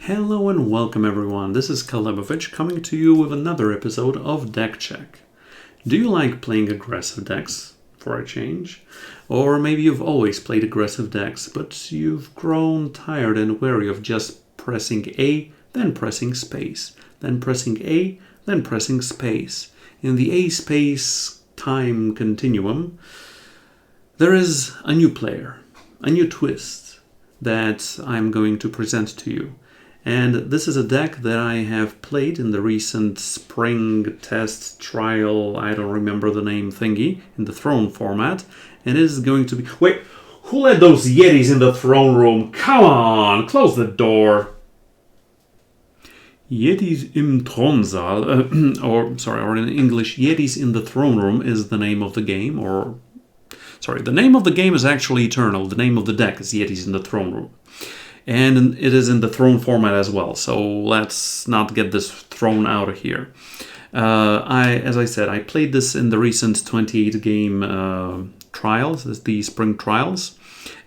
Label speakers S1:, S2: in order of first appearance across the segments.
S1: Hello and welcome everyone, this is Calebovitsch coming to you with another episode of Deck Check. Do you like playing aggressive decks, for a change? Or maybe you've always played aggressive decks, but you've grown tired and weary of just pressing A, then pressing space, then pressing A, then pressing space. In the A space time continuum, there is a new player, a new twist that I'm going to present to you. And this is a deck that I have played in the recent spring test trial, I don't remember the name thingy, in the throne format. And it is going to be... Wait, who let those Yetis in the throne room? Come on, close the door. Yetis im Thronsaal, or in English, Yetis in the throne room is the name of the game, the name of the game is actually Eternal. The name of the deck is Yetis in the throne room. And it is in the throne format as well, so let's not get this thrown out of here. As I said, I played this in the recent 28 game trials, the spring trials,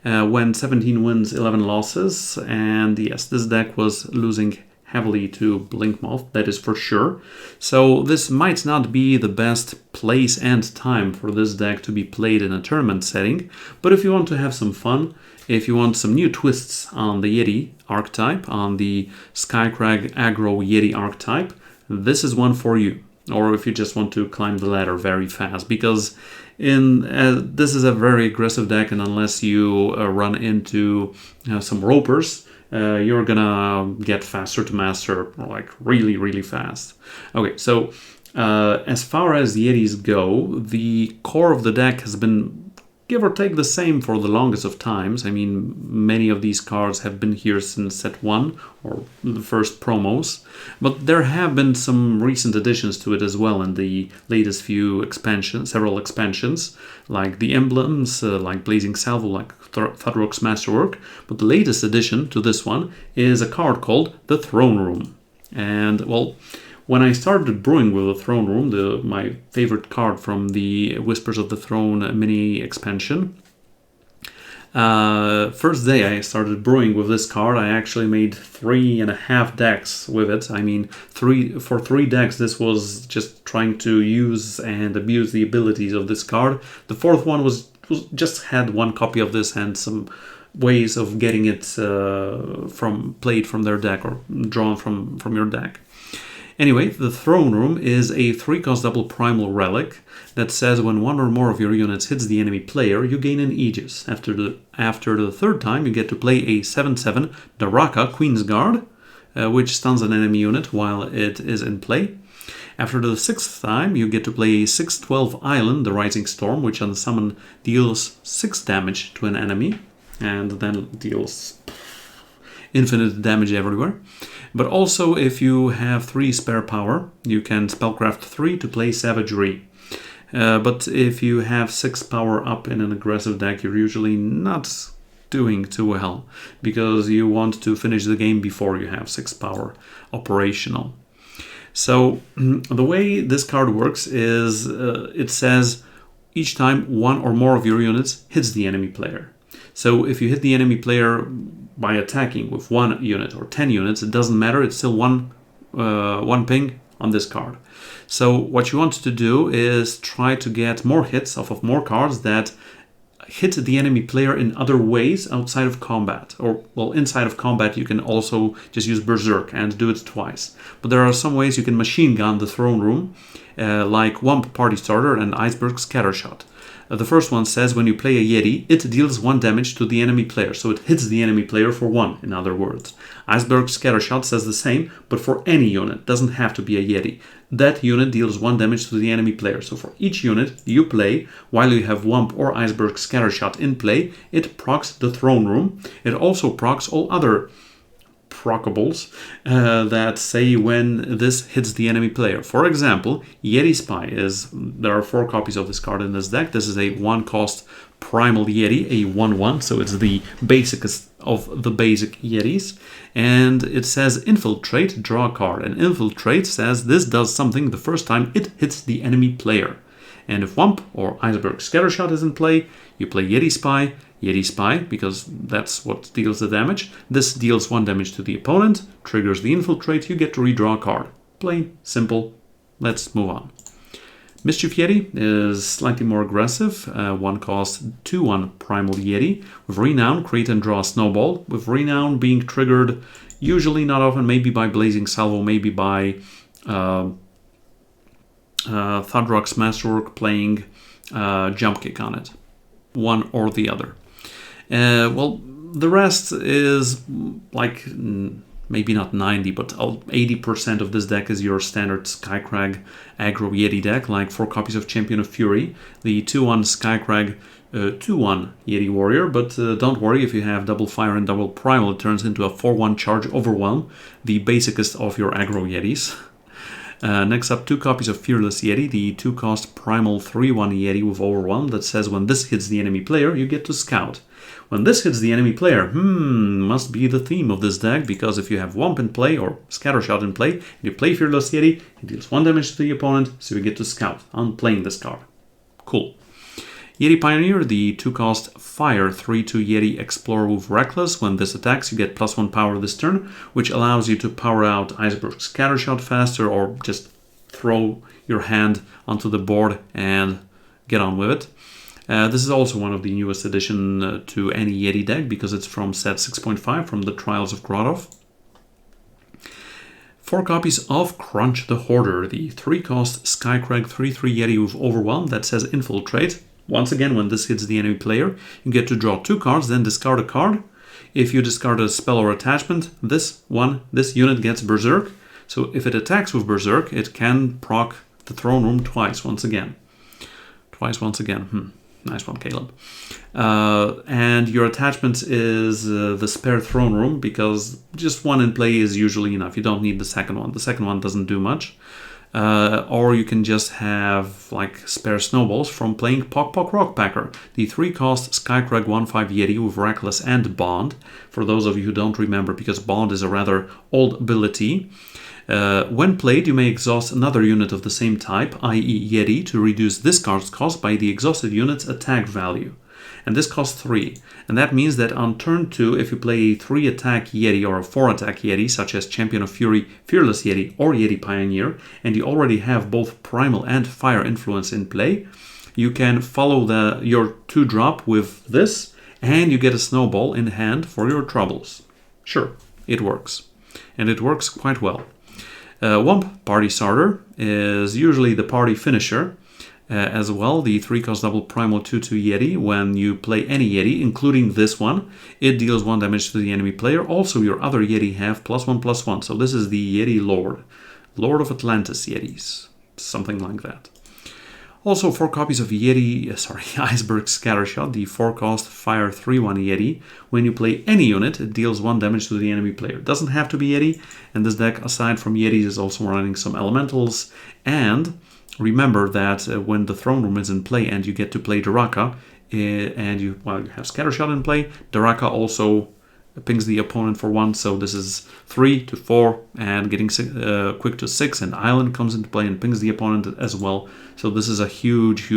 S1: went 17 wins, 11 losses, and yes, this deck was losing heavily to Blinkmoth, that is for sure. So this might not be the best place and time for this deck to be played in a tournament setting, but if you want to have some fun, if you want some new twists on the Yeti archetype, on the Skycrag aggro Yeti archetype, this is one for you. Or if you just want to climb the ladder very fast, because this is a very aggressive deck, and unless you run into some ropers, you're gonna get faster to master, like really, really fast. Okay, so as far as Yetis go, the core of the deck has been give or take the same for the longest of times. I mean, many of these cards have been here since set 1, or the first promos, but there have been some recent additions to it as well in the latest few expansions, several expansions, like the emblems, like Blazing Salvo, like Thudrock's Masterwork, but the latest addition to this one is a card called the Throne Room. And, well, when I started brewing with the Throne Room, my favorite card from the Whispers of the Throne mini expansion, first day I started brewing with this card, I actually made 3.5 decks with it. I mean, for 3 decks, this was just trying to use and abuse the abilities of this card. The fourth one was just had 1 copy of this and some ways of getting it played from their deck or drawn from your deck. Anyway, the Throne Room is a 3-cost double primal relic that says when 1 or more of your units hits the enemy player, you gain an Aegis. After the 3rd time, you get to play a 7/7 Daraka Queen's Guard, which stuns an enemy unit while it is in play. After the 6th time, you get to play a 6/12 Island, the Rising Storm, which on summon deals 6 damage to an enemy, and then deals infinite damage everywhere. But also, if you have 3 spare power, you can spellcraft 3 to play Savagery. But if you have 6 power up in an aggressive deck, you're usually not doing too well, because you want to finish the game before you have 6 power operational. So the way this card works is it says each time 1 or more of your units hits the enemy player. So if you hit the enemy player by attacking with 1 unit or 10 units, it doesn't matter, it's still one ping on this card. So what you want to do is try to get more hits off of more cards that hit the enemy player in other ways outside of combat. Or, well, inside of combat you can also just use Berserk and do it twice. But there are some ways you can machine gun the Throne Room, like Wump Party Starter and Iceberg Scattershot. The first one says when you play a Yeti, it deals 1 damage to the enemy player, so it hits the enemy player for 1, in other words. Iceberg Scattershot says the same, but for any unit, doesn't have to be a Yeti. That unit deals 1 damage to the enemy player, so for each unit you play, while you have Wump or Iceberg Scattershot in play, it procs the Throne Room. It also procs all other procables that say when this hits the enemy player. For example, Yeti Spy there are 4 copies of this card in this deck. This is a 1-cost primal Yeti, a 1/1, so it's the basicest of the basic Yetis. And it says Infiltrate, draw a card. And Infiltrate says this does something the first time it hits the enemy player. And if Wump or Iceberg Scattershot is in play, you play Yeti Spy, because that's what deals the damage. This deals 1 damage to the opponent, triggers the Infiltrate, you get to redraw a card. Plain, simple. Let's move on. Mischief Yeti is slightly more aggressive. 1 cost 2/1 Primal Yeti. With Renown, create and draw a Snowball. With Renown being triggered, usually, not often, maybe by Blazing Salvo, maybe by Thudrock's Masterwork playing Jump Kick on it. One or the other. Well, the rest is like maybe not 90, but 80% of this deck is your standard Skycrag aggro Yeti deck, like 4 copies of Champion of Fury, the 2/1 Skycrag 2/1 Yeti Warrior, but don't worry, if you have double fire and double primal, it turns into a 4/1 Charge Overwhelm, the basicest of your aggro Yetis. Next up, 2 copies of Fearless Yeti, the 2-cost Primal 3/1 Yeti with Overwhelm that says when this hits the enemy player, you get to scout. When this hits the enemy player, must be the theme of this deck, because if you have Wump in play or Scattershot in play, and you play Fearless Yeti, it deals 1 damage to the opponent, so you get to scout on playing this card. Cool. Yeti Pioneer, the 2-cost Fire 3/2 Yeti Explorer with Reckless. When this attacks, you get +1 power this turn, which allows you to power out Iceberg Scattershot faster, or just throw your hand onto the board and get on with it. This is also one of the newest addition to any Yeti deck, because it's from set 6.5 from the Trials of Grotov. 4 copies of Grunge the Hoarder, the 3-cost Skycrag 3/3 Yeti with Overwhelm that says Infiltrate. Once again, when this hits the enemy player, you get to draw 2 cards, then discard a card. If you discard a spell or attachment, this unit gets Berserk. So if it attacks with Berserk, it can proc the Throne Room twice once again. Nice one, Caleb. And your attachment is the spare Throne Room, because just 1 in play is usually enough. You don't need the second one. The second one doesn't do much. Or you can just have like spare snowballs from playing Pock Pock Rockpacker, the 3-cost Skycrag 1/5 Yeti with Reckless and Bond. For those of you who don't remember, because Bond is a rather old ability. When played, you may exhaust another unit of the same type, i.e. Yeti, to reduce this card's cost by the exhausted unit's attack value. And this costs 3. And that means that on turn 2, if you play a 3-attack Yeti or a 4-attack Yeti, such as Champion of Fury, Fearless Yeti, or Yeti Pioneer, and you already have both Primal and Fire influence in play, you can follow your 2-drop with this, and you get a snowball in hand for your troubles. Sure, it works. And it works quite well. Wump, Party Starter, is usually the party finisher. As well, the 3-cost double Primal 2/2 Yeti. When you play any Yeti, including this one, it deals 1 damage to the enemy player. Also, your other Yeti have +1/+1. So this is the Yeti Lord of Atlantis Yetis, something like that. Also, 4 copies of Iceberg Scattershot, the 4-cost Fire 3/1 Yeti. When you play any unit, it deals 1 damage to the enemy player. It doesn't have to be Yeti, and this deck, aside from Yetis, is also running some Elementals. And remember that when the Throne Room is in play and you get to play Daraka, and you have Scattershot in play, Daraka also pings the opponent for 1, so this is 3 to 4, and getting quick to 6, and Island comes into play and pings the opponent as well. So this is a huge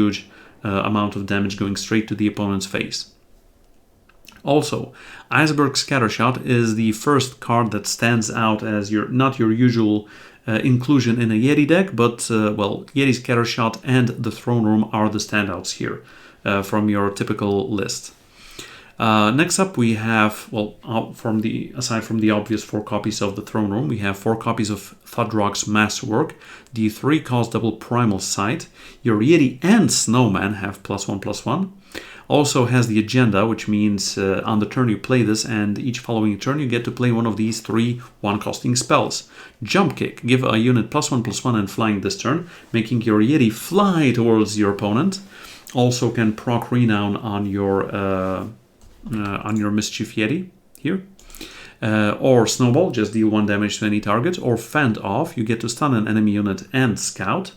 S1: amount of damage going straight to the opponent's face. Also, Iceberg Scattershot is the first card that stands out as not your usual inclusion in a Yeti deck, but Yeti Scattershot and the Throne Room are the standouts here from your typical list. Next up, we have, aside from the obvious 4 copies of the Throne Room, we have 4 copies of Thudrock's Masterwork, the 3-cost double Primal Sight. Your Yeti and Snowman have +1/+1. Also has the agenda, which means on the turn you play this, and each following turn you get to play one of these 3 1-costing spells. Jump Kick, give a unit +1/+1 and flying this turn, making your Yeti fly towards your opponent. Also can proc Renown on your Mischief Yeti here. Or Snowball, just deal 1 damage to any target. Or Fend Off, you get to stun an enemy unit and scout.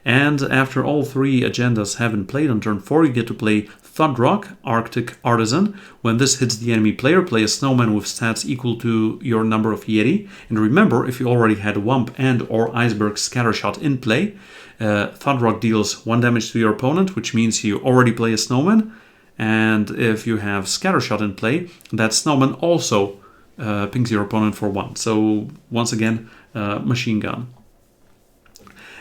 S1: And after all three agendas have been played on turn 4, you get to play Thudrock, Arctic Artisan. When this hits the enemy player, play a snowman with stats equal to your number of Yeti. And remember, if you already had Wump and or Iceberg Scattershot in play, Thudrock deals 1 damage to your opponent, which means you already play a snowman. And if you have Scattershot in play, that snowman also pings your opponent for 1. So once again, machine gun.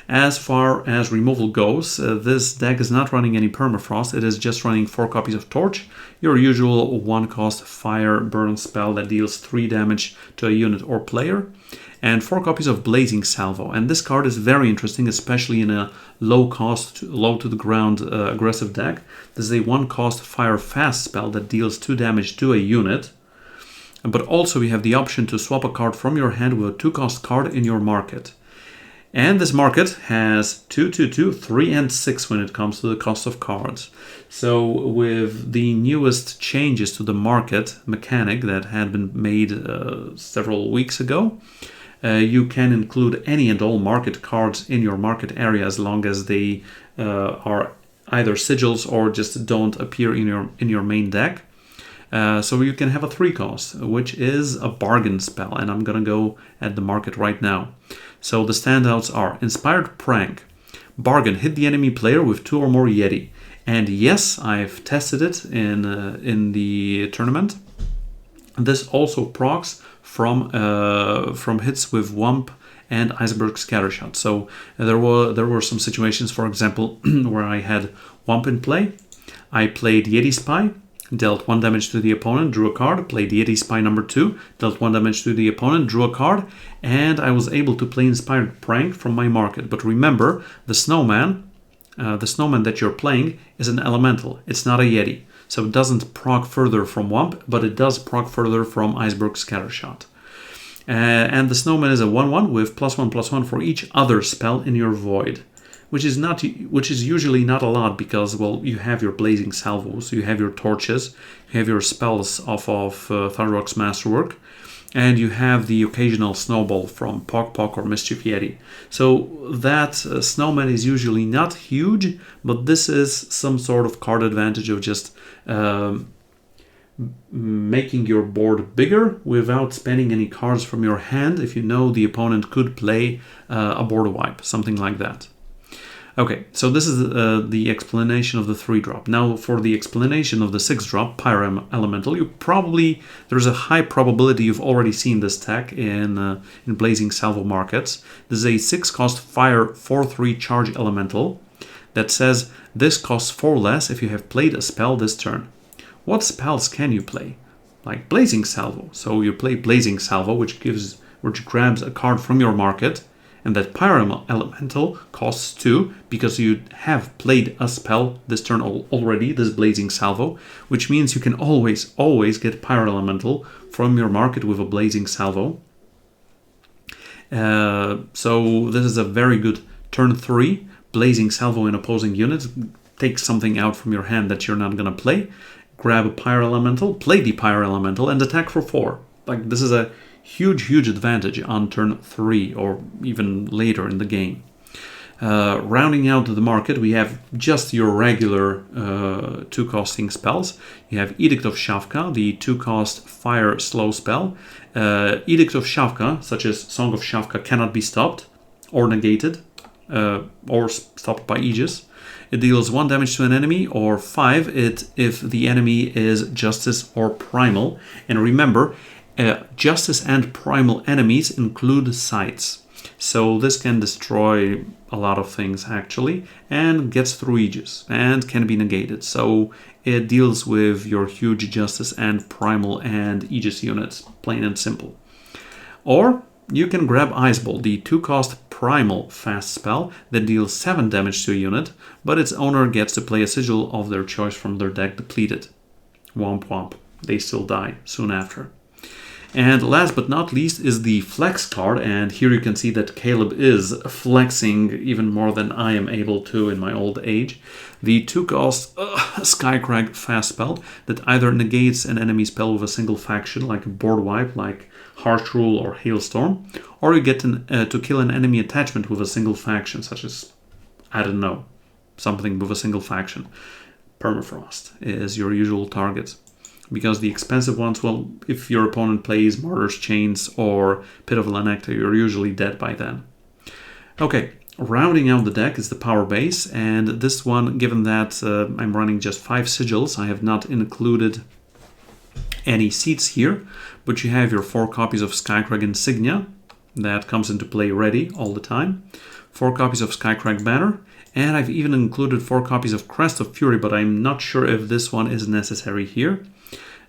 S1: As far as removal goes, this deck is not running any permafrost, it is just running 4 copies of Torch, your usual 1-cost fire burn spell that deals 3 damage to a unit or player, and 4 copies of Blazing Salvo. And this card is very interesting, especially in a low-cost, low-to-the-ground aggressive deck. This is a 1-cost fire fast spell that deals 2 damage to a unit, but also you have the option to swap a card from your hand with a 2-cost card in your market. And this market has 2, 2, 2, 3, and 6 when it comes to the cost of cards. So with the newest changes to the market mechanic that had been made several weeks ago, you can include any and all market cards in your market area as long as they are either sigils or just don't appear in your main deck. So you can have a 3-cost, which is a bargain spell, and I'm gonna go at the market right now. So the standouts are Inspired Prank, Bargain, hit the enemy player with 2 or more Yeti. And yes, I've tested it in the tournament. This also procs from hits with Wump and Iceberg Scattershot. So there were some situations, for example, where I had Wump in play. I played Yeti Spy, dealt 1 damage to the opponent, drew a card, played Yeti Spy number 2, dealt 1 damage to the opponent, drew a card, and I was able to play Inspired Prank from my market. But remember, the snowman that you're playing is an elemental, it's not a Yeti. So it doesn't proc further from Wump, but it does proc further from Iceberg Scattershot. And the snowman is a 1/1 with +1/+1 for each other spell in your void. Which is usually not a lot because, well, you have your Blazing Salvos, you have your Torches, you have your spells off of Thudrock's Masterwork, and you have the occasional Snowball from Pok Pok or Mischief Yeti. So that Snowman is usually not huge, but this is some sort of card advantage of just making your board bigger without spending any cards from your hand if you know the opponent could play a board wipe, something like that. Okay, so this is the explanation of the 3-drop. Now for the explanation of the 6-drop, Pyro Elemental, there's a high probability you've already seen this tech in Blazing Salvo markets. This is a 6-cost fire 4/3 charge elemental that says this costs 4 less if you have played a spell this turn. What spells can you play? Like Blazing Salvo. So you play Blazing Salvo, which grabs a card from your market, and that Pyro Elemental costs 2 because you have played a spell this turn already, this Blazing Salvo, which means you can always get Pyro Elemental from your market with a Blazing Salvo. So this is a very good turn 3, Blazing Salvo in opposing units. Take something out from your hand that you're not going to play, grab a Pyro Elemental, play the Pyro Elemental, and attack for 4. Like, this is a huge advantage on turn 3 or even later in the game. Rounding out the market, we have just your regular 2-costing spells. You have Edict of Shavka, the 2-cost fire slow spell. Edict of Shavka, such as Song of Shavka, cannot be stopped or negated or stopped by Aegis. It deals 1 damage to an enemy or 5 if the enemy is Justice or Primal. And remember, Justice and Primal enemies include sights. So this can destroy a lot of things actually, and gets through Aegis, and can be negated. So it deals with your huge Justice and Primal and Aegis units, plain and simple. Or you can grab Iceball, the 2-cost Primal fast spell that deals 7 damage to a unit, but its owner gets to play a sigil of their choice from their deck depleted. Womp womp, they still die soon after. And last but not least is the Flex card, and here you can see that Caleb is flexing even more than I am able to in my old age. The 2-cost Skycrag fast spell that either negates an enemy spell with a single faction, like a board wipe, like Harsh Rule or Hailstorm, or you get to kill an enemy attachment with a single faction, such as I don't know, something with a single faction. Permafrost is your usual target. Because the expensive ones, well, if your opponent plays Martyr's Chains or Pit of Lanekta, you're usually dead by then. Okay, rounding out the deck is the power base, and this one, given that I'm running just 5 sigils, I have not included any seats here, but you have your 4 copies of Skycrag Insignia, that comes into play ready all the time, 4 copies of Skycrag Banner, and I've even included 4 copies of Crest of Fury, but I'm not sure if this one is necessary here.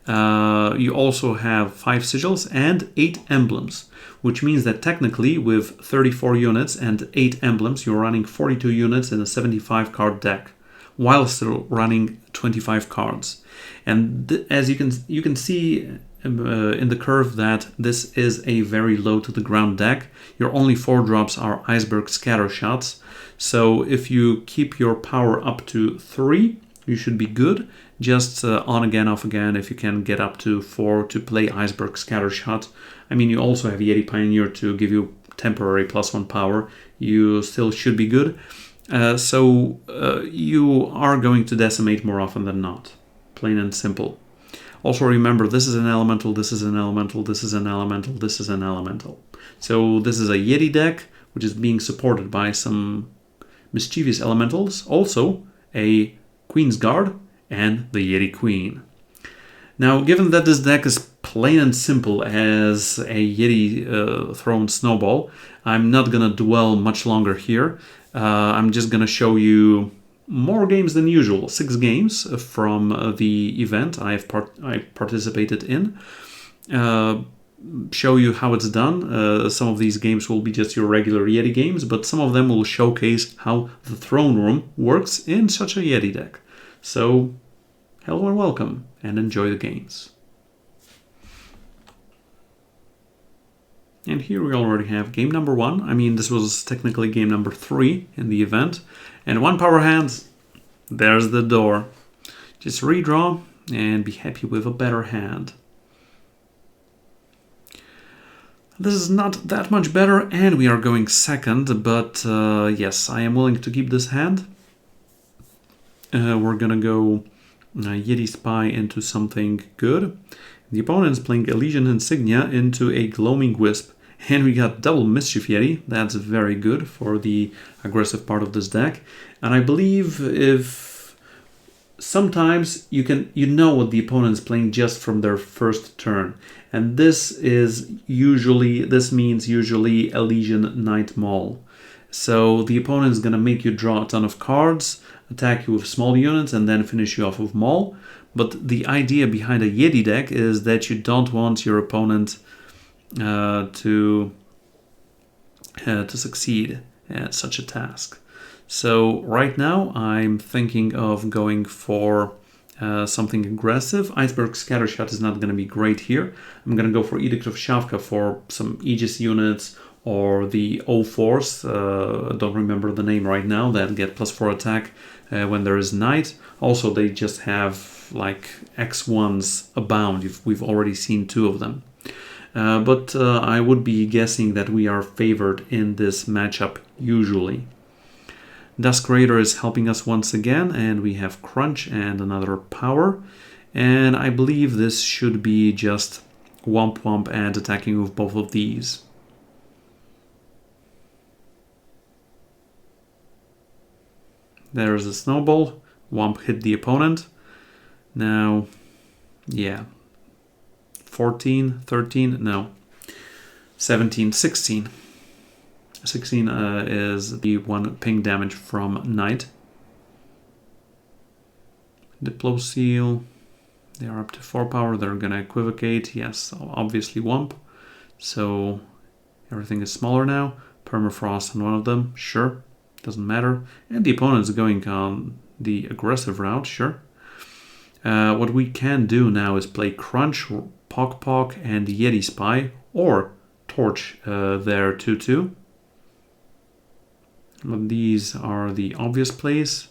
S1: You also have 5 sigils and 8 emblems, which means that technically with 34 units and 8 emblems, you're running 42 units in a 75 card deck, while still running 25 cards. And as you can see in the curve that this is a very low to the ground deck. Your only 4 drops are Iceberg Scatter Shots. So if you keep your power up to 3, you should be good. Just on again, off again, if you can get up to 4 to play Iceberg Scatter Shot. I mean, you also have Yeti Pioneer to give you temporary +1 power. You still should be good. So you are going to decimate more often than not. Plain and simple. Also remember, this is an elemental, this is an elemental, this is an elemental, this is an elemental. So this is a Yeti deck, which is being supported by some mischievous elementals. Also, a Queen's Guard and the Yeti Queen. Now, given that this deck is plain and simple as a Yeti thrown snowball, I'm not going to dwell much longer here. I'm just going to show you more games than usual. 6 games from the event I participated in. Show you how it's done. Some of these games will be just your regular Yeti games, but some of them will showcase how the throne room works in such a Yeti deck. So, hello and welcome, and enjoy the games. And here we already have game number 1. I mean, this was technically game number 3 in the event. And 1 power hand, there's the door. Just redraw and be happy with a better hand. This is not that much better, and we are going second, but yes, I am willing to keep this hand. We're gonna go Yeti Spy into something good. The opponent is playing Elysian Insignia into a Gloaming Wisp, and we got double Mischief Yeti. That's very good for the aggressive part of this deck. And I believe if sometimes you know what the opponent is playing just from their first turn. And this means usually Elysian Night Maul. So the opponent is going to make you draw a ton of cards, attack you with small units, and then finish you off with Maul. But the idea behind a Yeti deck is that you don't want your opponent to succeed at such a task. So right now I'm thinking of going for something aggressive. Iceberg Scattershot is not going to be great here. I'm going to go for Edict of Shavka for some Aegis units, or the O-Force, don't remember the name right now, that get +4 attack when there is night. Also, they just have like X1s abound. We've already seen 2 of them. But I would be guessing that we are favored in this matchup usually. Dusk Raider is helping us once again, and we have Crunch and another power. And I believe this should be just Womp Womp and attacking with both of these. There's a snowball. Womp hit the opponent. Now, yeah. 14, 13, no. 17, 16. 16 is the 1 ping damage from Night. Diplo Seal. They are up to 4 power. They're going to equivocate. Yes, obviously Womp. So everything is smaller now. Permafrost on one of them. Sure. Doesn't matter. And the opponent is going on the aggressive route. Sure. What we can do now is play Crunch, Pock Pock, and Yeti Spy, or Torch their 2/2. But these are the obvious plays.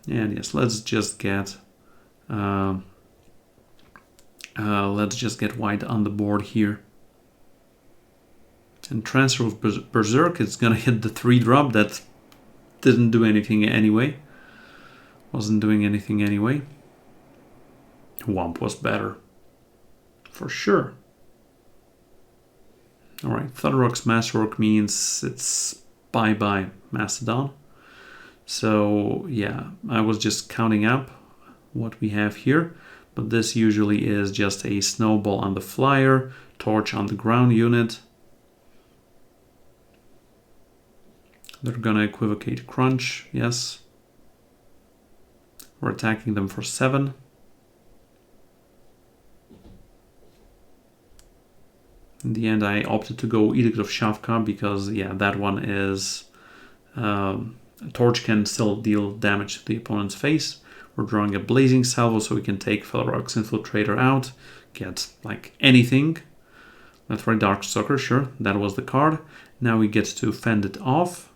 S1: And yes, let's just get white on the board here. And transfer with Berserk, it's gonna hit the 3-drop that didn't do anything anyway. Wasn't doing anything anyway. Womp was better. For sure. Alright, Thunderrock's Masterwork means it's bye-bye Mastodon. So yeah, I was just counting up what we have here. But this usually is just a Snowball on the flyer, Torch on the ground unit. They're gonna equivocate Grunge, yes. We're attacking them for 7. In the end, I opted to go Edict of Shavka because, yeah, that one is... Torch can still deal damage to the opponent's face. We're drawing a Blazing Salvo so we can take Felrock's Infiltrator out, get, like, anything. Let's try Darkstalker, sure, that was the card. Now we get to fend it off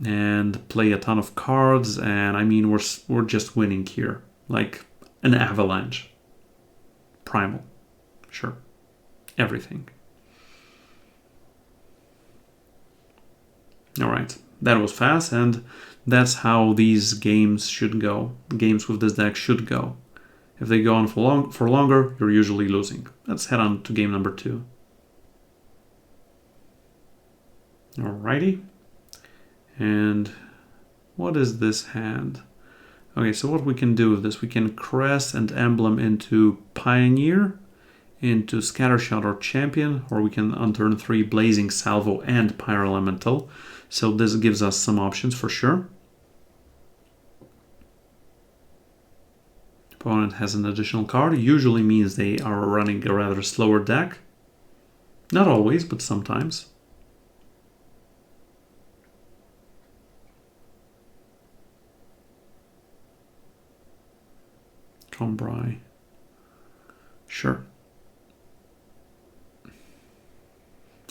S1: and play a ton of cards, and I mean we're just winning here, like an avalanche. Primal, sure, everything. All right, that was fast, and that's how these games should go. Games with this deck should go. If they go on for longer, you're usually losing. Let's head on to game number 2. Alrighty. And what is this hand? Okay, so what we can do with this, we can Crest and Emblem into Pioneer, into Scattershot or Champion, or we can unturn 3 Blazing Salvo and Pyroelemental. So this gives us some options for sure. Opponent has an additional card, usually means they are running a rather slower deck. Not always, but sometimes. Combray. Sure.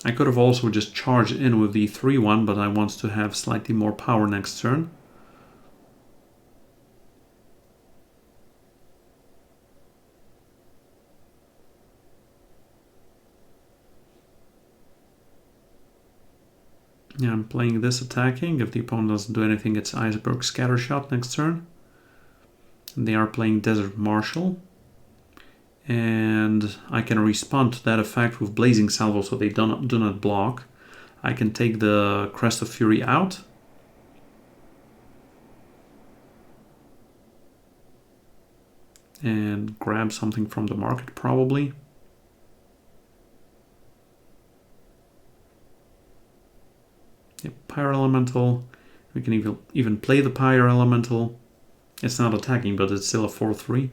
S1: I could have also just charged in with the 3-1, but I want to have slightly more power next turn. Yeah, I'm playing this attacking. If the opponent doesn't do anything, it's Iceberg Scattershot next turn. They are playing Desert Marshal. And I can respond to that effect with Blazing Salvo so they do not block. I can take the Crest of Fury out. And grab something from the market probably. Yep, Pyroelemental. We can even play the Pyroelemental. It's not attacking, but it's still a 4-3.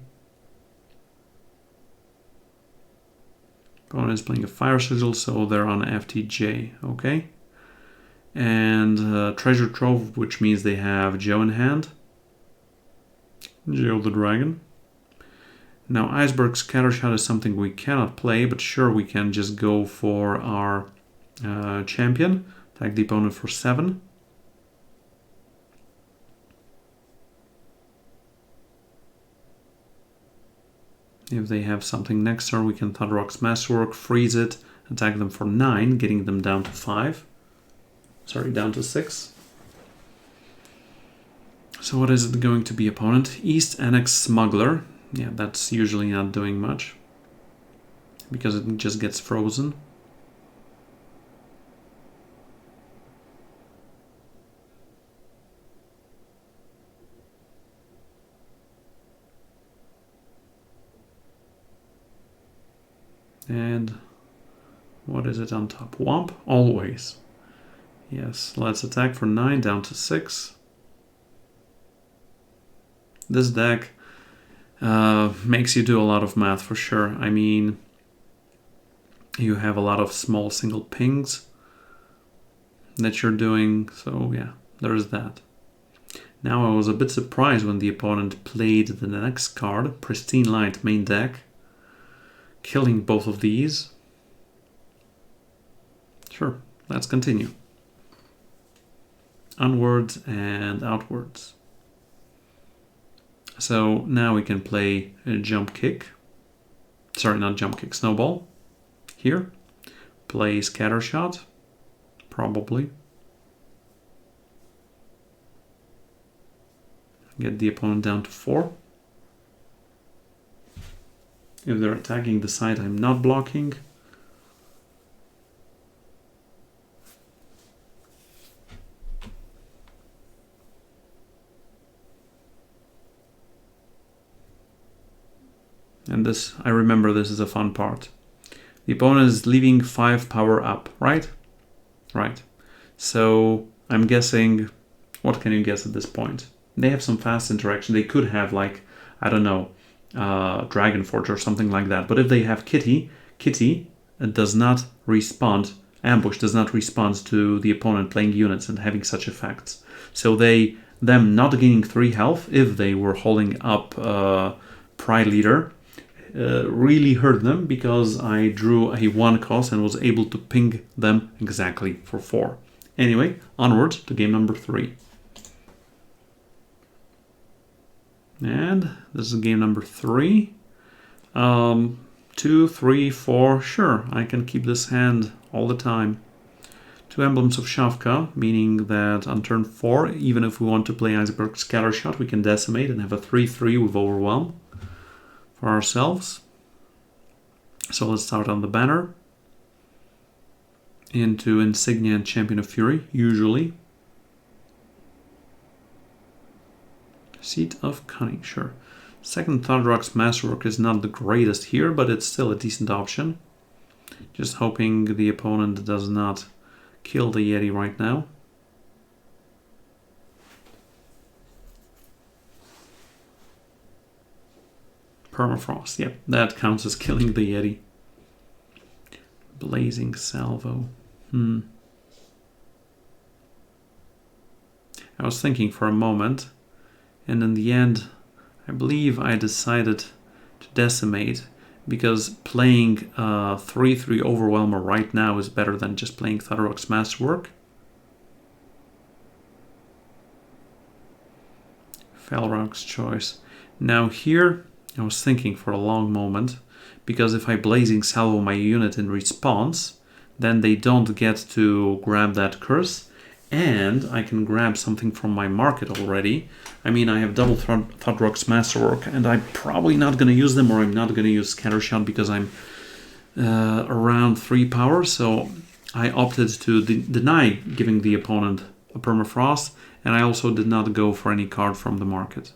S1: Opponent is playing a Fire Sigil, so they're on FTJ, okay. And Treasure Trove, which means they have Joe in hand. Joe the Dragon. Now Iceberg Scattershot is something we cannot play, but sure we can just go for our champion. Attack the opponent for 7. If they have something next turn, we can Thunderrock's Masterwork, freeze it, attack them for 9, getting them down to 5. Sorry, down to 6. So what is it going to be, opponent? East Annex Smuggler. Yeah, that's usually not doing much, because it just gets frozen. And what is it on top? Womp? Always. Yes, let's attack for 9, down to 6. This deck makes you do a lot of math for sure. I mean, you have a lot of small single pings that you're doing, so yeah, there's that. Now I was a bit surprised when the opponent played the next card, Pristine Light main deck, killing both of these. Sure, let's continue. Onwards and outwards. So now we can play a jump kick. Sorry, not jump kick, snowball. Here. play Scattershot, probably. Get the opponent down to 4. If they're attacking the side I'm not blocking. And this, I remember this is a fun part. The opponent is leaving 5 power up, right? Right. So I'm guessing, what can you guess at this point? They have some fast interaction. They could have like, I don't know, Dragon Forge or something like that. But if they have Kitty does not respond, Ambush does not respond to the opponent playing units and having such effects. So them not gaining 3 health if they were holding up Pride Leader really hurt them, because I drew a 1 cost and was able to ping them exactly for 4. Anyway, onward to game number 3. And this is game number 3. 2, 3, 4. Sure, I can keep this hand all the time. 2 Emblems of Shavka, meaning that on turn 4, even if we want to play Iceberg Scattershot, we can decimate and have a 3-3 with Overwhelm for ourselves. So let's start on the banner. Into Insignia and Champion of Fury, usually. Seat of Cunning, sure. Second Thunderrock's Masterwork is not the greatest here, but it's still a decent option. Just hoping the opponent does not kill the Yeti right now. Permafrost, yep, that counts as killing the Yeti. Blazing Salvo. I was thinking for a moment, and in the end, I believe I decided to decimate, because playing 3-3 Overwhelmer right now is better than just playing Thunderrock's Masterwork. Felrog's Choice. Now here, I was thinking for a long moment, because if I Blazing Salvo my unit in response, then they don't get to grab that curse, and I can grab something from my market already. I mean, I have double Thunderrock's Masterwork, and I'm probably not going to use them, or I'm not going to use Scattershot because I'm around 3 power, so I opted to deny giving the opponent a Permafrost, and I also did not go for any card from the market.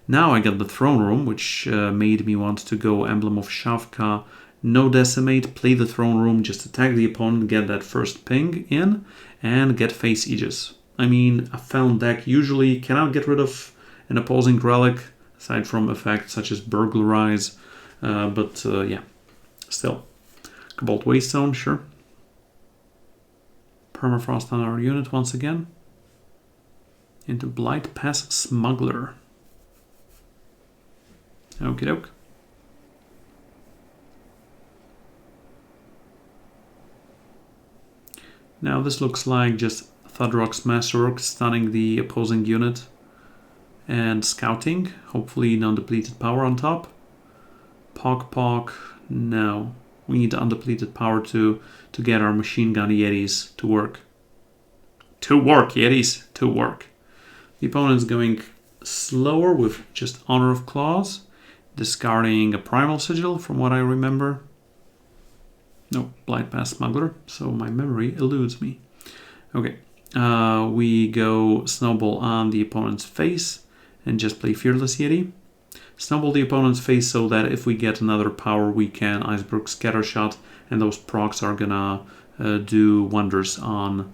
S1: Now I got the Throne Room, which made me want to go Emblem of Shavka, no Decimate, play the Throne Room, just attack the opponent, get that first ping in, and get Face Aegis. I mean, a Felon deck usually cannot get rid of an opposing relic, aside from effects such as Burglarize, but yeah, still. Cobalt Waystone, sure. Permafrost on our unit once again. Into Blight Pass Smuggler. Okie doke. Now this looks like just Thunderrock's Masterwork stunning the opposing unit and scouting. Hopefully non-depleted power on top. Pock, no. We need undepleted power to get our machine gun Yetis to work. To work, Yetis, to work. The opponent's going slower with just Honor of Claws, discarding a Primal Sigil from what I remember. No, Blight Pass Smuggler, so my memory eludes me. Okay, we go Snowball on the opponent's face and just play Fearless Yeti. Snowball the opponent's face so that if we get another power we can Iceberg Scattershot, and those procs are gonna do wonders on,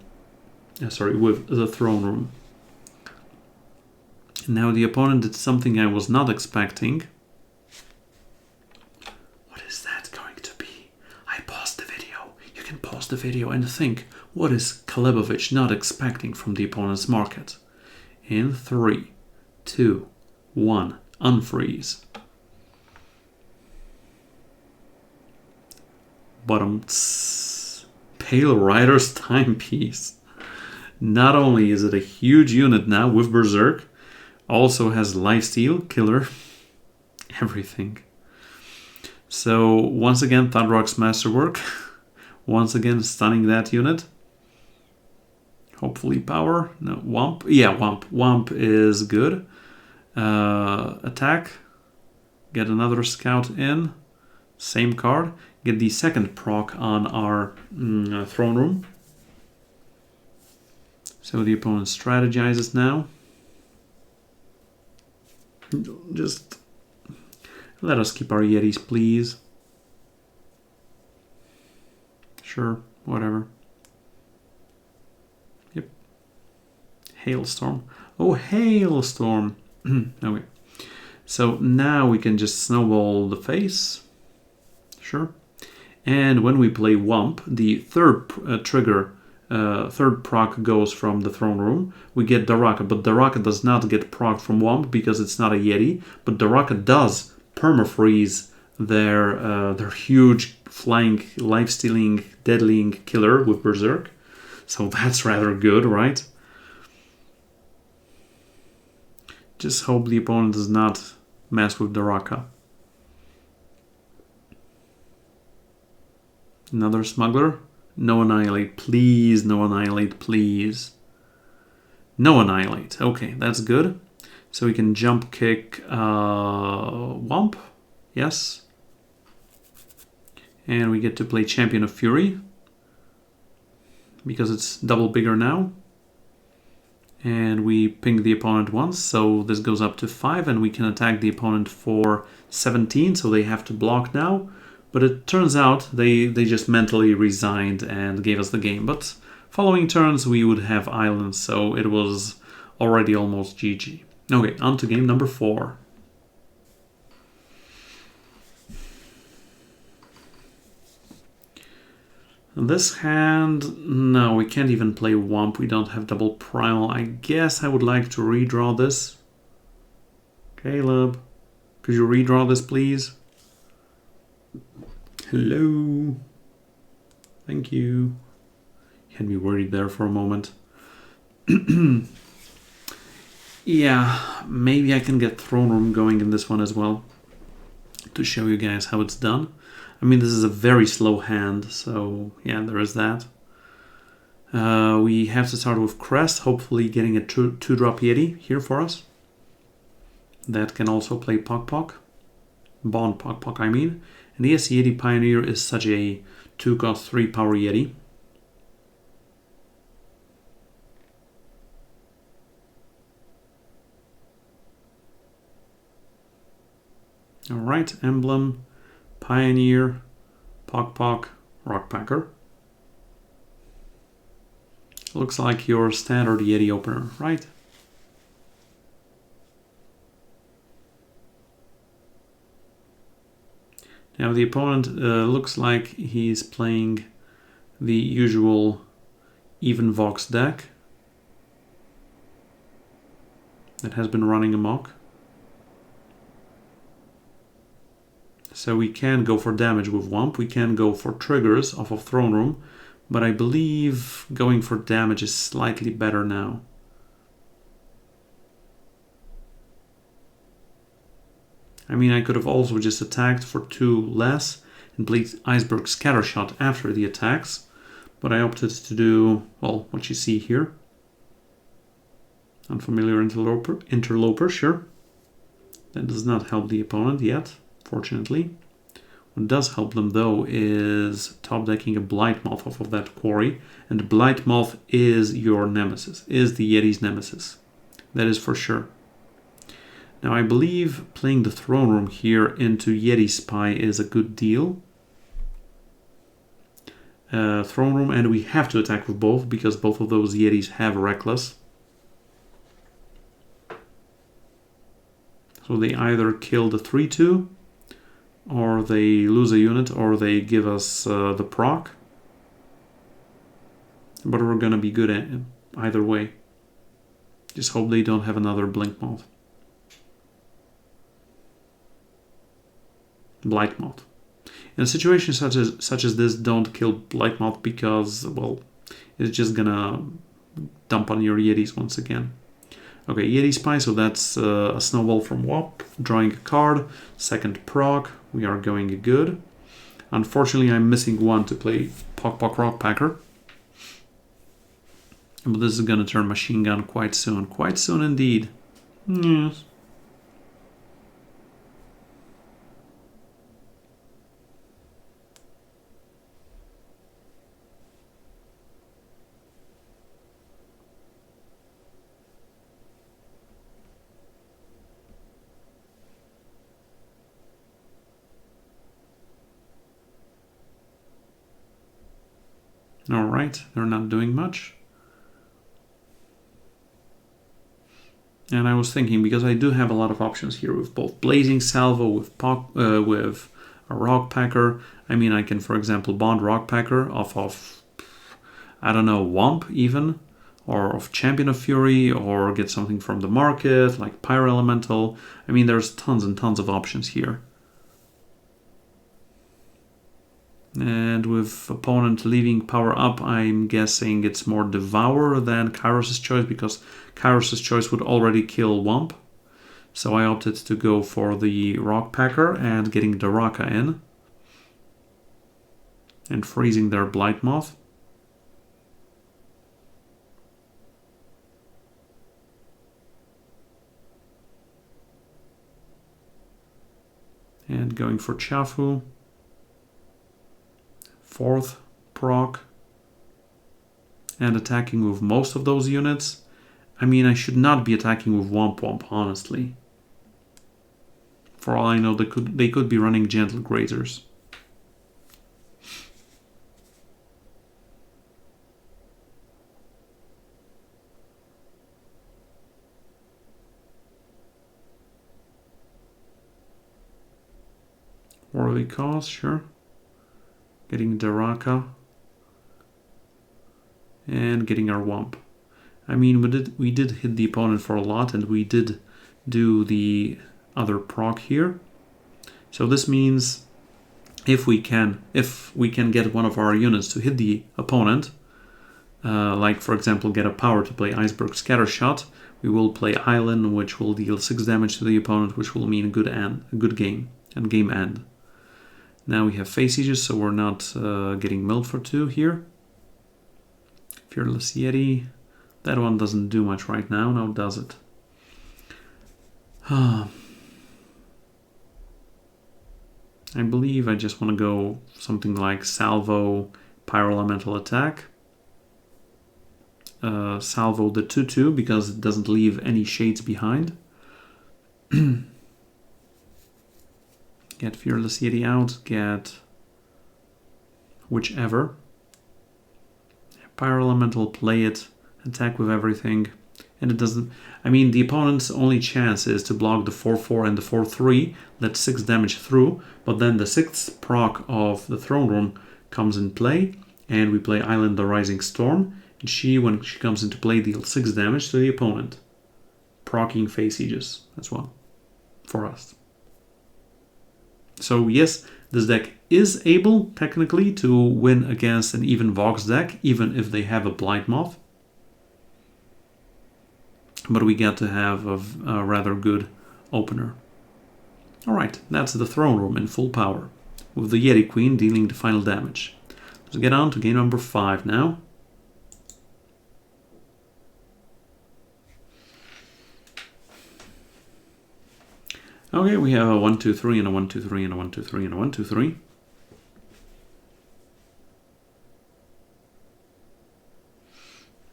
S1: with the Throne Room. Now the opponent did something I was not expecting. What is that going to be? I paused the video. You can pause the video and think, what is Calebovitsch not expecting from the opponent's market? In 3, 2, 1, unfreeze. Bottom Pale Rider's Timepiece. Not only is it a huge unit now with Berserk, also has Lifesteal, Killer, everything. So once again, Thunderrock's Masterwork Once again, stunning that unit. Hopefully power. No, Womp. Yeah, Womp. Womp is good. Attack. Get another scout in. Same card. Get the second proc on our throne room. So the opponent strategizes now. Just let us keep our Yetis, please. Sure, whatever. Yep. Hailstorm. Oh, Hailstorm. Okay. So now we can just snowball the face. Sure. And when we play Womp, the third trigger, third proc goes from the throne room. We get Daraka, but Daraka does not get proc from Womp because it's not a Yeti. But Daraka does permafreeze their huge flying, life-stealing, deadlying killer with Berserk. So that's rather good, right? Just hope the opponent does not mess with Daraka. Another smuggler. No annihilate, please. No annihilate, please. No annihilate. Okay, that's good. So we can jump kick Womp. Yes. And we get to play Champion of Fury. Because it's double bigger now. And we ping the opponent once. So this goes up to 5. And we can attack the opponent for 17. So they have to block now. But it turns out they just mentally resigned and gave us the game. But following turns we would have islands, so it was already almost GG. Okay, on to game number 4. This hand, no, we can't even play Womp. We don't have double primal. I guess I would like to redraw this. Caleb, could you redraw this, please? Hello. Thank you. You had me worried there for a moment. Yeah, maybe I can get throne room going in this one as well to show you guys how it's done. I mean, this is a very slow hand, so yeah, there is that. We have to start with Crest, hopefully getting a 2-drop Yeti here for us. That can also play Pok Pok. Bond Pok Pok, I mean. And yes, Yeti Pioneer is such a 2-cost 3 power Yeti. Alright, Emblem, Pioneer, Pok Pok, Rockpacker. Looks like your standard Yeti opener, right? Now the opponent looks like he's playing the usual even Vox deck that has been running amok. So we can go for damage with Womp, we can go for triggers off of Throne Room, but I believe going for damage is slightly better now. I mean, I could have also just attacked for 2 less and played Iceberg Scattershot after the attacks, but I opted to do, well, what you see here. Unfamiliar interloper, sure. That does not help the opponent yet, fortunately. What does help them, though, is top decking a Blightmoth off of that quarry, and Blightmoth is your nemesis, is the Yeti's nemesis. That is for sure. Now I believe playing the Throne Room here into Yeti Spy is a good deal. Throne Room, and we have to attack with both because both of those Yetis have Reckless. So they either kill the 3-2, or they lose a unit, or they give us the proc. But we're gonna be good at it either way. Just hope they don't have another Blinkmoth. Blightmoth. In a situation such as this, don't kill Blightmoth because, well, it's just gonna dump on your Yetis once again. Okay, Yeti Spy, so that's a snowball from Womp, drawing a card, second proc, we are going good. Unfortunately, I'm missing one to play Pok Pok Rockpacker. But this is going to turn Machine Gun quite soon. Quite soon indeed. Yes. Alright, they're not doing much. And I was thinking, because I do have a lot of options here with both Blazing Salvo, with a Rockpacker. I mean, I can, for example, bond Rockpacker off of, I don't know, Womp even, or of Champion of Fury, or get something from the market, like Pyro Elemental. I mean, there's tons and tons of options here. And with opponent leaving power up, I'm guessing it's more Devour than Kairos' Choice, because Kairos' Choice would already kill Womp. So I opted to go for the Rockpacker and getting the Raka in. And freezing their Blightmoth. And going for Chafu. 4th proc, and attacking with most of those units. I mean, I should not be attacking with Womp Womp, honestly. For all I know, they could be running Gentle Grazers. Worthy cause, sure. Getting Daraka and getting our Womp. I mean, we did hit the opponent for a lot, and we did do the other proc here. So this means if we can get one of our units to hit the opponent, like for example get a power to play Iceberg Scattershot, we will play Island, which will deal 6 damage to the opponent, which will mean a good game and game end. Now we have Face Sieges, so we're not getting milled for 2 here. Fearless Yeti. That one doesn't do much right now, now does it? I believe I just want to go something like Salvo, Pyro Elemental Attack. Salvo the 2-2 because it doesn't leave any shades behind. Get Fearless Yeti out, get whichever. Pyro Elemental, play it, attack with everything. And it doesn't... I mean, the opponent's only chance is to block the 4-4 and the 4-3, let 6 damage through, but then the 6th proc of the Throne Room comes in play, and we play Island the Rising Storm, and she, when she comes into play, deals 6 damage to the opponent. Proccing Face Sieges as well, for us. So yes, this deck is able, technically, to win against an even Vox deck, even if they have a Blightmoth. But we get to have a rather good opener. Alright, that's the Throne Room in full power, with the Yeti Queen dealing the final damage. Let's get on to game number 5 now. Okay, we have a 1-2-3 and a 1-2-3 and a 1-2-3 and a 1-2-3.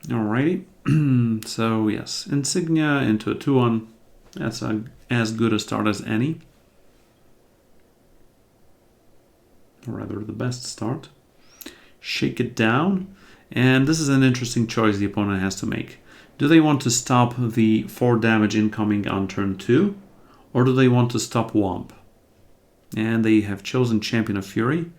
S1: Alrighty, so yes, Insignia into a 2-1. That's as good a start as any. Or rather, the best start. Shake it down. And this is an interesting choice the opponent has to make. Do they want to stop the 4 damage incoming on turn 2? Or do they want to stop Womp? And they have chosen Champion of Fury.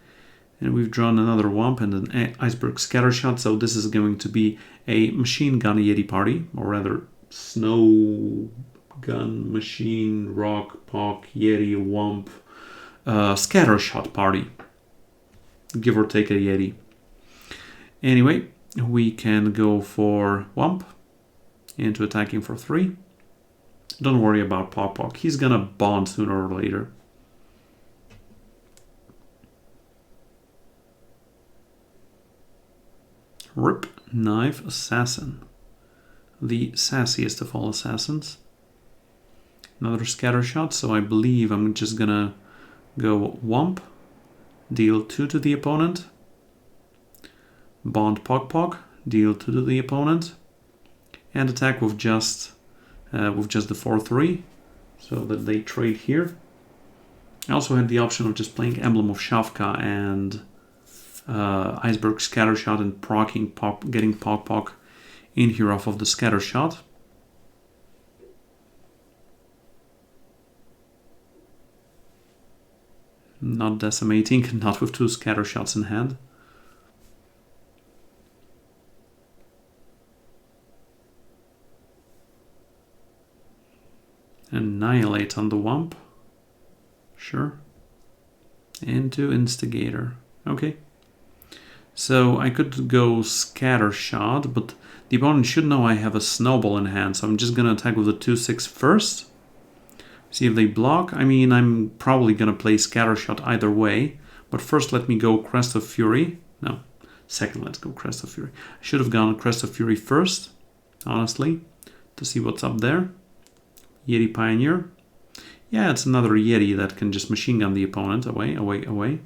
S1: And we've drawn another Womp and an Iceberg Scattershot. So this is going to be a Machine Gun Yeti party. Or rather, Snow Gun, Machine, Rock, Pok, Yeti, Womp, Scattershot party. Give or take a Yeti. Anyway, we can go for Womp into attacking for 3. Don't worry about Pok Pok. He's gonna bond sooner or later. Rip, Knife, Assassin. The sassiest of all assassins. Another scatter shot, so I believe I'm just gonna go Womp, deal 2 to the opponent. Bond Pog Pog, deal 2 to the opponent. And attack with just the 4-3, so that they trade here. I also had the option of just playing Emblem of Shavka and Iceberg Scattershot and getting Pog Pog in here off of the Scattershot. Not decimating, not with 2 Scattershots in hand. Annihilate on the Womp. Sure. Into Instigator. Okay. So I could go Scattershot, but the opponent should know I have a Snowball in hand, so I'm just going to attack with the 2-6 first. See if they block. I mean, I'm probably going to play Scattershot either way, but first let me go Crest of Fury. No, second let's go Crest of Fury. I should have gone Crest of Fury first, honestly, to see what's up there. Yeti Pioneer. Yeah, it's another Yeti that can just machine gun the opponent. Away, away, away.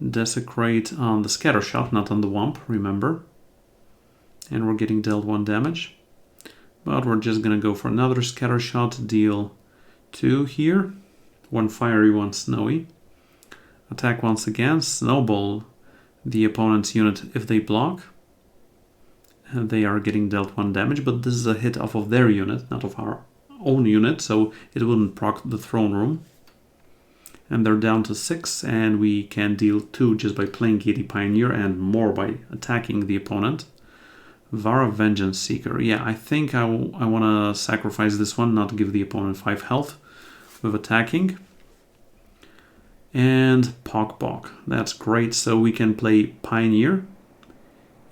S1: Desecrate on the Scattershot, not on the Womp, remember. And we're getting dealt 1 damage. But we're just going to go for another Scattershot, deal 2 here. 1 fiery, 1 snowy. Attack once again, Snowball the opponent's unit if they block. And they are getting dealt 1 damage, but this is a hit off of their unit, not of our own unit, so it wouldn't proc the throne room. And they're down to 6, and we can deal 2 just by playing Yeti Pioneer and more by attacking the opponent. Vara Vengeance Seeker. Yeah, I think I want to sacrifice this one, not give the opponent 5 health with attacking. And Pog Pog. That's great, so we can play Pioneer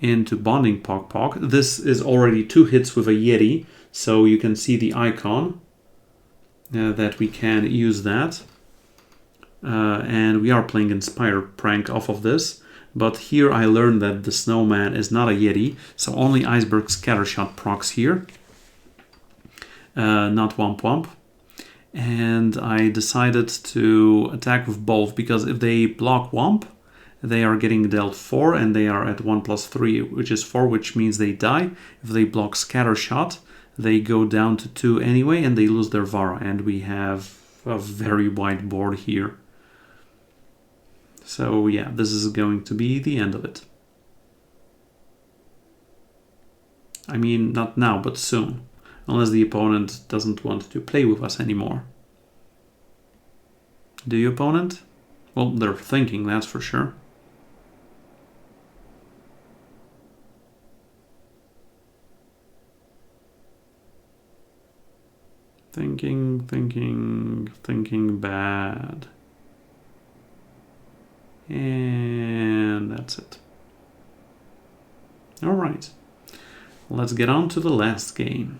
S1: into Bonding Pog Pog. This is already 2 hits with a Yeti, so you can see the icon that we can use that. And we are playing Inspire Prank off of this. But here I learned that the Snowman is not a Yeti, so only Iceberg Scattershot procs here. Not Womp Womp. And I decided to attack with both, because if they block Womp, they are getting dealt 4, and they are at 1+3, which is 4, which means they die. If they block Scattershot, they go down to 2 anyway, and they lose their Vara, and we have a very wide board here. So yeah, this is going to be the end of it. I mean, not now, but soon. Unless the opponent doesn't want to play with us anymore. Do you, opponent? Well, they're thinking, that's for sure. Thinking bad. And that's it. All right. Let's get on to the last game.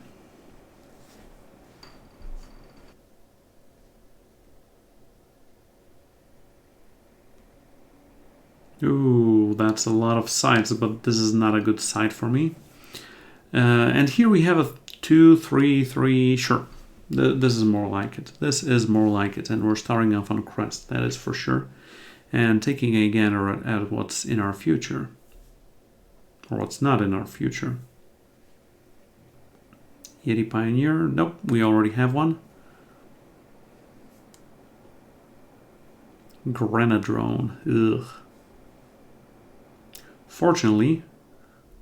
S1: Ooh, that's a lot of sides, but this is not a good side for me. And here we have a 2-3-3. Sure, this is more like it. This is more like it, and we're starting off on Crest, that is for sure. And taking a gander at what's in our future. Or what's not in our future. Yeti Pioneer. Nope, we already have one. Grenadrone. Ugh. Fortunately,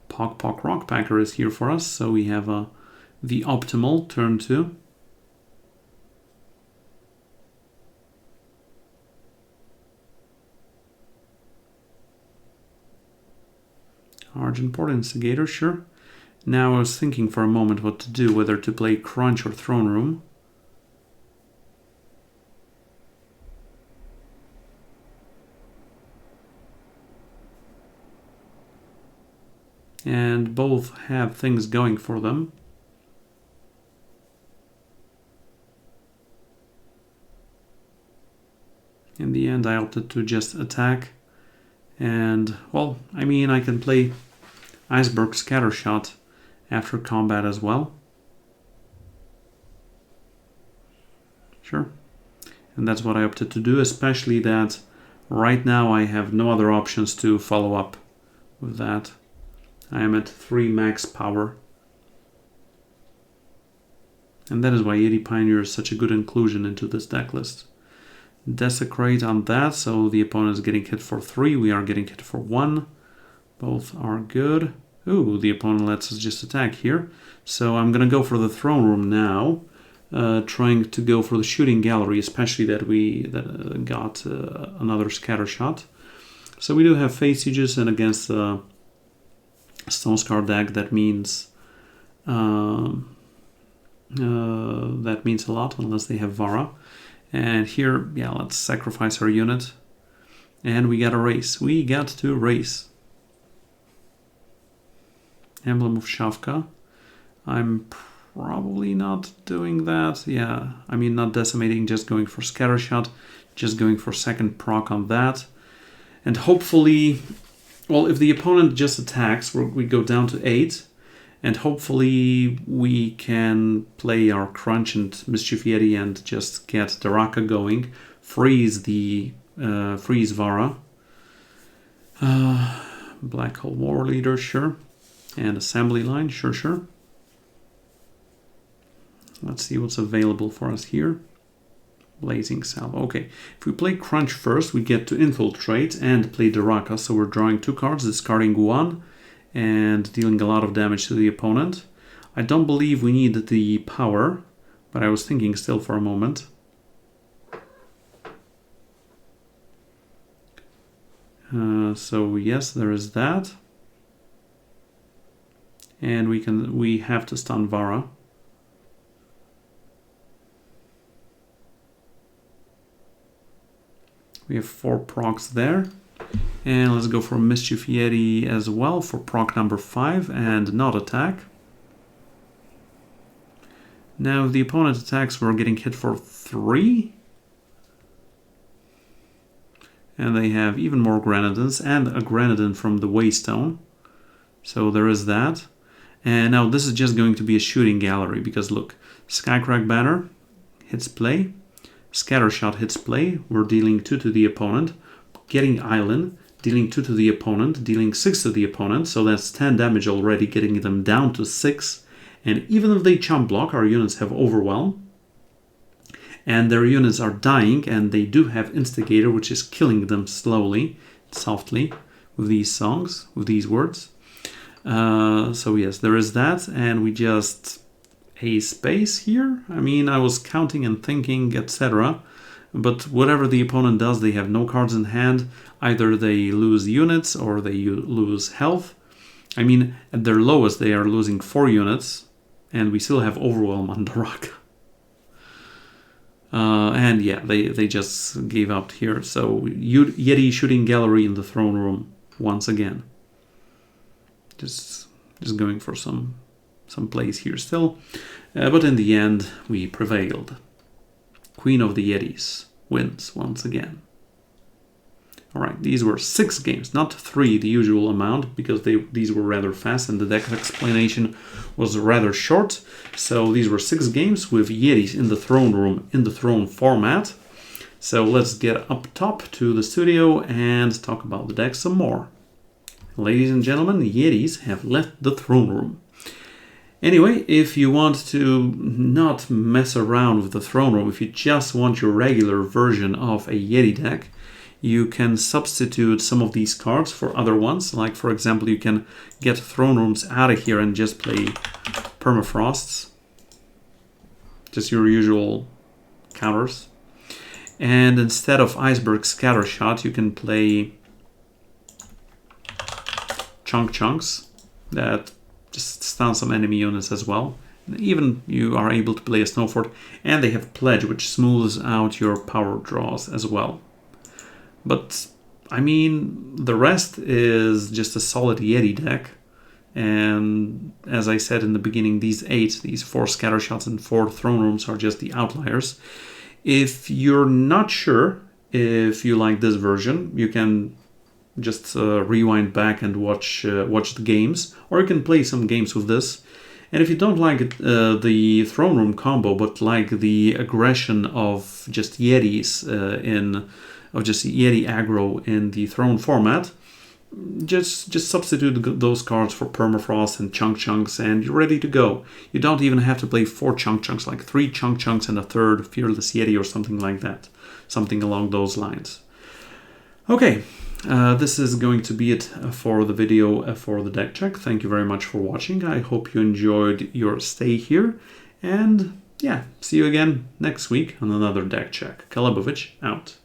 S1: Pog Pog Rockpacker is here for us, so we have the optimal turn 2. Argenport Instigator, sure. Now I was thinking for a moment what to do, whether to play Crunch or Throne Room. And both have things going for them. In the end, I opted to just attack. And, well, I mean, I can play Iceberg Scattershot after combat as well. Sure. And that's what I opted to do, especially that right now I have no other options to follow up with that. I am at 3 max power. And that is why Yeti Pioneer is such a good inclusion into this deck list. Desecrate on that, so the opponent is getting hit for 3, we are getting hit for 1. Both are good. Ooh, the opponent lets us just attack here. So I'm gonna go for the throne room now, trying to go for the shooting gallery, especially that we got another scatter shot. So we do have face sieges, and against the Stone Scar deck, that means a lot, unless they have Vara. And here, yeah, let's sacrifice our unit. And we got a race. We got to race. Emblem of Shavka. I'm probably not doing that. Yeah, I mean, not decimating, just going for Scattershot. Just going for second proc on that. And hopefully, well, if the opponent just attacks, we go down to 8. And hopefully we can play our Crunch and Mischief Yeti and just get Daraka going. Freeze Vara. Black Hole War Leader, sure. And Assembly Line, sure. Let's see what's available for us here. Blazing Salvo. Okay, if we play Crunch first, we get to Infiltrate and play Daraka. So we're drawing 2 cards, discarding 1. And dealing a lot of damage to the opponent. I don't believe we need the power, but I was thinking still for a moment. So yes, there is that. And we have to stun Vara. We have 4 procs there. And let's go for Mischief Yeti as well for proc number 5 and not attack. Now if the opponent attacks, we're getting hit for 3. And they have even more Grenadins and a Grenadin from the Waystone. So there is that. And now this is just going to be a shooting gallery because look, Skycrack Banner hits play, Scattershot hits play, we're dealing 2 to the opponent, getting Island, dealing 2 to the opponent, dealing 6 to the opponent, so that's 10 damage already, getting them down to 6. And even if they chump block, our units have Overwhelm. And their units are dying, and they do have Instigator, which is killing them slowly, softly, with these songs, with these words. So yes, there is that, and we just a space here. I mean, I was counting and thinking, etc. But whatever the opponent does, they have no cards in hand. Either they lose units or they lose health. I mean, at their lowest, they are losing 4 units, and we still have Overwhelm on Daraka. And yeah, they just gave up here. So Yeti shooting gallery in the throne room once again. Just going for some plays here still. But in the end, we prevailed. Queen of the Yetis wins once again. Alright, these were 6 games, not 3, the usual amount, because these were rather fast and the deck explanation was rather short. So these were 6 games with Yetis in the throne room, in the throne format. So let's get up top to the studio and talk about the deck some more. Ladies and gentlemen, the Yetis have left the throne room. Anyway, if you want to not mess around with the throne room, if you just want your regular version of a Yeti deck, you can substitute some of these cards for other ones. Like, for example, you can get throne rooms out of here and just play Permafrosts. Just your usual counters. And instead of Iceberg Scattershot, you can play Chunks that just stun some enemy units as well. Even you are able to play a Snowfort, and they have Pledge, which smooths out your power draws as well. But I mean, the rest is just a solid Yeti deck. And as I said in the beginning, these 4 Scattershots and 4 Throne Rooms are just the outliers. If you're not sure if you like this version, you can just rewind back and watch the games, or you can play some games with this. And if you don't like the throne room combo, but like the aggression of just Yetis of just Yeti aggro in the throne format, just substitute those cards for Permafrost and Chunks, and you're ready to go. You don't even have to play 4 Chunks, like 3 Chunks and a third Fearless Yeti or something like that. Something along those lines. Okay, this is going to be it for the video for the deck check. Thank you very much for watching. I hope you enjoyed your stay here. And yeah, see you again next week on another deck check. Calebovitsch out.